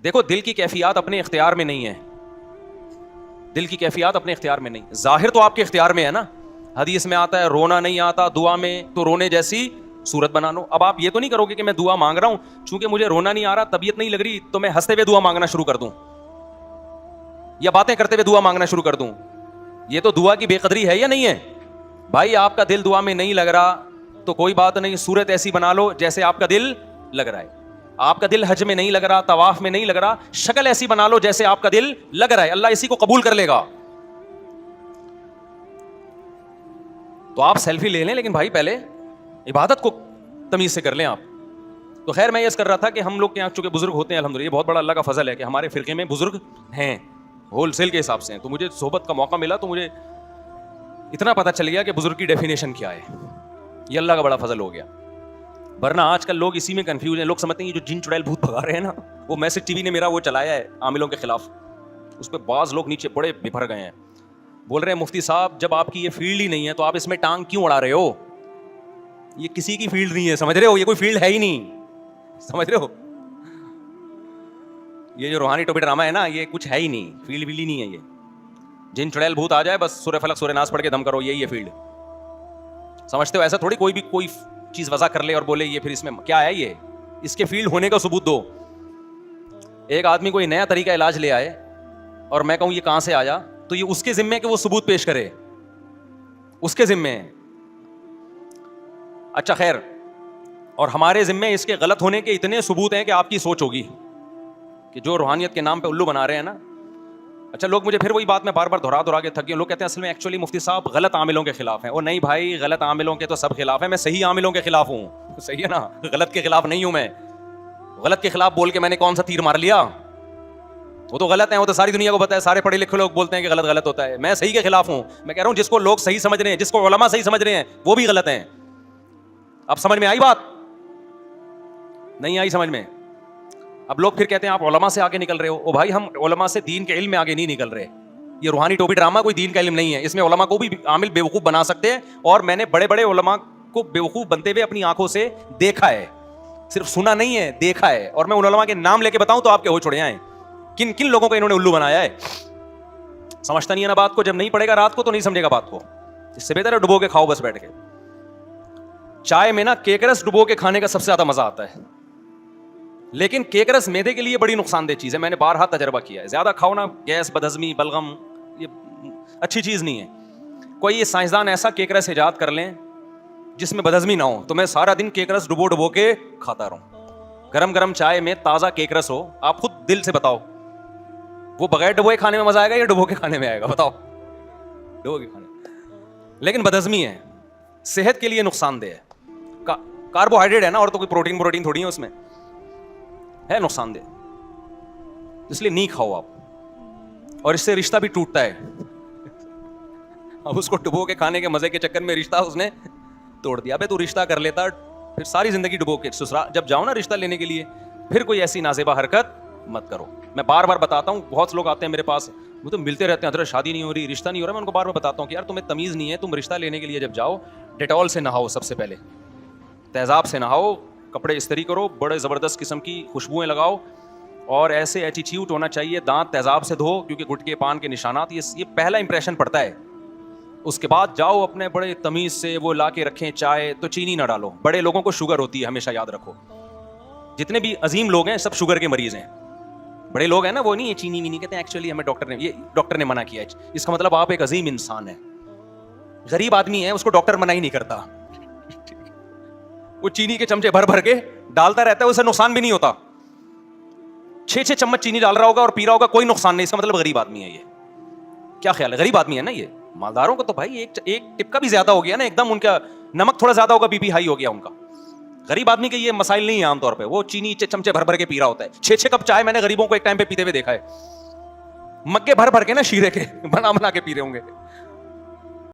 دیکھو دل کی کیفیات اپنے اختیار میں نہیں ہے, دل کی کیفیات اپنے اختیار میں نہیں, ظاہر تو آپ کے اختیار میں ہے نا. حدیث میں آتا ہے رونا نہیں آتا دعا میں تو رونے جیسی صورت بنا لو. اب آپ یہ تو نہیں کرو گے کہ میں دعا مانگ رہا ہوں, چونکہ مجھے رونا نہیں آ رہا, طبیعت نہیں لگ رہی, تو میں ہنستے ہوئے دعا مانگنا شروع کر دوں یا باتیں کرتے ہوئے دعا مانگنا شروع کر دوں. یہ تو دعا کی بے قدری ہے یا نہیں ہے؟ بھائی آپ کا دل دعا میں نہیں لگ رہا تو کوئی بات نہیں, صورت ایسی بنا لو جیسے آپ کا دل لگ رہا ہے. آپ کا دل حج میں نہیں لگ رہا, طواف میں نہیں لگ رہا, شکل ایسی بنا لو جیسے آپ کا دل لگ رہا ہے, اللہ اسی کو قبول کر لے گا. تو آپ سیلفی لے لیں, لیکن بھائی پہلے عبادت کو تمیز سے کر لیں آپ. تو خیر میں یہ کر رہا تھا کہ ہم لوگ کے یہاں چونکہ بزرگ ہوتے ہیں الحمدللہ, یہ بہت بڑا اللہ کا فضل ہے کہ ہمارے فرقے میں بزرگ ہیں, ہول سیل کے حساب سے ہیں. تو مجھے صحبت کا موقع ملا تو مجھے اتنا پتہ چل گیا کہ بزرگ کی ڈیفینیشن کیا ہے. یہ اللہ کا بڑا فضل ہو گیا. ورنہ آج کل لوگ اسی میں کنفیوز ہیں. لوگ سمجھتے ہیں یہ جو جن چڑیل بھوت بھگا رہے ہیں نا, وہ میسج ٹی وی نے میرا وہ چلایا ہے عاملوں کے خلاف, اس پہ بعض لوگ نیچے بڑے بھر گئے ہیں, بول رہے ہیں مفتی صاحب جب آپ کی یہ فیلڈ ہی نہیں ہے تو آپ اس میں ٹانگ کیوں اڑا رہے ہو؟ یہ کسی کی فیلڈ نہیں ہے, سمجھ رہے ہو, یہ کوئی فیلڈ ہے ہی نہیں, سمجھ رہے ہو. یہ جو روحانی ٹوپی ڈرامہ ہے نا, یہ کچھ ہے ہی نہیں, فیلڈ ویلڈ ہی نہیں ہے. یہ جن چڑیل بھوت آ جائے بس سورہ فلق سورہ ناس پڑھ کے دم کرو, یہی ہے فیلڈ. سمجھتے ہو ایسا تھوڑی کوئی بھی کوئی چیز وضع کر لے اور بولے یہ پھر اس میں کیا ہے, یہ اس کے فیلڈ ہونے کا ثبوت دو. ایک آدمی کوئی نیا طریقہ علاج لے آئے اور میں کہوں یہ کہاں سے آیا, تو یہ اس کے ذمے کہ وہ ثبوت پیش کرے, اس کے ذمے. اچھا خیر, اور ہمارے ذمے اس کے غلط ہونے کے اتنے ثبوت ہیں کہ آپ کی سوچ ہوگی کہ جو روحانیت کے نام پہ الو بنا رہے ہیں نا. اچھا لوگ مجھے پھر وہی بات میں بار بار دہرا کے تھک گئے. لوگ کہتے ہیں اصل میں ایکچولی مفتی صاحب غلط عاملوں کے خلاف ہیں. اور نہیں بھائی, غلط عاملوں کے تو سب خلاف ہیں, میں صحیح عاملوں کے خلاف ہوں. صحیح ہے نا, غلط کے خلاف نہیں ہوں میں. غلط کے خلاف بول کے میں نے کون سا تیر مار لیا؟ وہ تو غلط ہیں, وہ تو ساری دنیا کو پتہ ہے, سارے پڑھے لکھے لوگ بولتے ہیں کہ غلط ہوتا ہے. میں صحیح کے خلاف ہوں. میں کہہ رہا ہوں جس کو لوگ صحیح سمجھ رہے ہیں, جس کو علماء صحیح سمجھ رہے ہیں, وہ بھی غلط ہیں. اب سمجھ میں آئی بات؟ نہیں آئی سمجھ میں؟ اب لوگ پھر کہتے ہیں آپ علماء سے آگے نکل رہے ہو. او بھائی ہم علماء سے دین کے علم میں آگے نہیں نکل رہے. یہ روحانی ٹوپی ڈرامہ کوئی دین کا علم نہیں ہے. اس میں علماء کو بھی عامل بیوقوف بنا سکتے ہیں, اور میں نے بڑے بڑے علماء کو بیوقوف بنتے ہوئے اپنی آنکھوں سے دیکھا ہے, صرف سنا نہیں ہے, دیکھا ہے. اور میں ان علماء کے نام لے کے بتاؤں تو آپ کے ہو چھوڑے آئیں کن کن لوگوں کو انہوں نے الو بنایا ہے. سمجھتا نہیں ہے نا بات کو, جب نہیں پڑے گا رات کو تو نہیں سمجھے گا بات کو. اس سے بہتر ہے ڈبو کے کھاؤ بس بیٹھ کے. چائے میں نا کیکرس ڈبو کے کھانے کا سب سے زیادہ مزہ آتا ہے, لیکن کیکرس میدے کے لیے بڑی نقصان دہ چیز ہے. میں نے بارہا تجربہ کیا ہے. زیادہ کھاؤ نا, گیس, بدہضمی, بلغم, یہ اچھی چیز نہیں ہے. کوئی یہ سائنسدان ایسا کیکرس ایجاد کر لیں جس میں بدہضمی نہ ہو, تو میں سارا دن کیکرس ڈبو کے کھاتا رہوں. گرم گرم چائے میں تازہ کیکرس ہو. آپ خود دل سے بتاؤ, وہ بغیر ڈبوئے کھانے میں مزہ آئے گا یا ڈبو کے کھانے میں آئے گا؟ بتاؤ. ڈبو کے کھانے. لیکن بدہضمی ہے, صحت کے لیے نقصان دہ ہے. کاربوہائیڈریٹ ہے نا, اور تو کوئی پروٹین تھوڑی ہے اس میں, ہے نقصان دہ, اس لیے نہیں کھاؤ آپ. اور اس سے رشتہ بھی ٹوٹتا ہے. اب اس کو ڈبو کے کھانے کے مزے کے چکر میں رشتہ اس نے توڑ دیا. ابے تو رشتہ کر لیتا پھر ساری زندگی ڈبو کے سسرال جب جاؤ نا رشتہ لینے کے لیے, پھر کوئی ایسی نازیبہ حرکت مت کرو. میں بار بار بتاتا ہوں, بہت لوگ آتے ہیں میرے پاس, وہ تو ملتے رہتے ہیں, حضرت شادی نہیں ہو رہی, رشتہ نہیں ہو رہا. میں ان کو بار بار بتاتا ہوں کہ یار تمہیں تمیز نہیں ہے, تم رشتہ لینے کے لیے جب جاؤ ڈیٹول سے نہاؤ, سب سے پہلے تیزاب سے نہاؤ, کپڑے استری کرو, بڑے زبردست قسم کی خوشبوئیں لگاؤ, اور ایسے ایٹیٹیوڈ ہونا چاہیے, دانت تیزاب سے دھو کیونکہ گٹکے پان کے نشانات, یہ پہلا امپریشن پڑتا ہے. اس کے بعد جاؤ اپنے بڑے تمیز سے وہ لا کے رکھیں چائے, تو چینی نہ ڈالو. بڑے لوگوں کو شوگر ہوتی ہے, ہمیشہ یاد رکھو. جتنے بھی عظیم لوگ ہیں سب شوگر کے مریض ہیں. بڑے لوگ ہیں نا, وہ نہیں یہ چینی وینی کہتے ہیں, ایکچولی ہمیں ڈاکٹر نے منع کیا ہے. اس کا مطلب آپ ایک عظیم انسان ہیں. غریب آدمی ہے, اس کو ڈاکٹر منع ہی نہیں کرتا. وہ چینی کے چمچے بھر کے ڈالتا رہتا ہے, اسے نقصان بھی نہیں ہوتا. 6 چمچ چینی ڈال رہا ہوگا اور پی رہا ہوگا, کوئی نقصان نہیں. اس کا مطلب غریب آدمی ہے. یہ کیا خیال ہے؟ غریب آدمی ہے نا یہ. مالداروں کو تو بھائی ایک ٹپ کا بھی زیادہ ہو گیا نا, ایک دم ان کا نمک تھوڑا زیادہ ہوگا, بی پی ہائی ہو گیا ان کا. غریب آدمی کے یہ مسائل نہیں ہیں عام طور پہ. وہ چینی چمچے بھر کے پی رہا ہوتا ہے. 6 کپ چائے میں نے غریبوں کو ایک ٹائم پہ پیتے ہوئے دیکھا ہے, مگے بھر کے نا شیرے کے بنا کے پی رہے ہوں گے.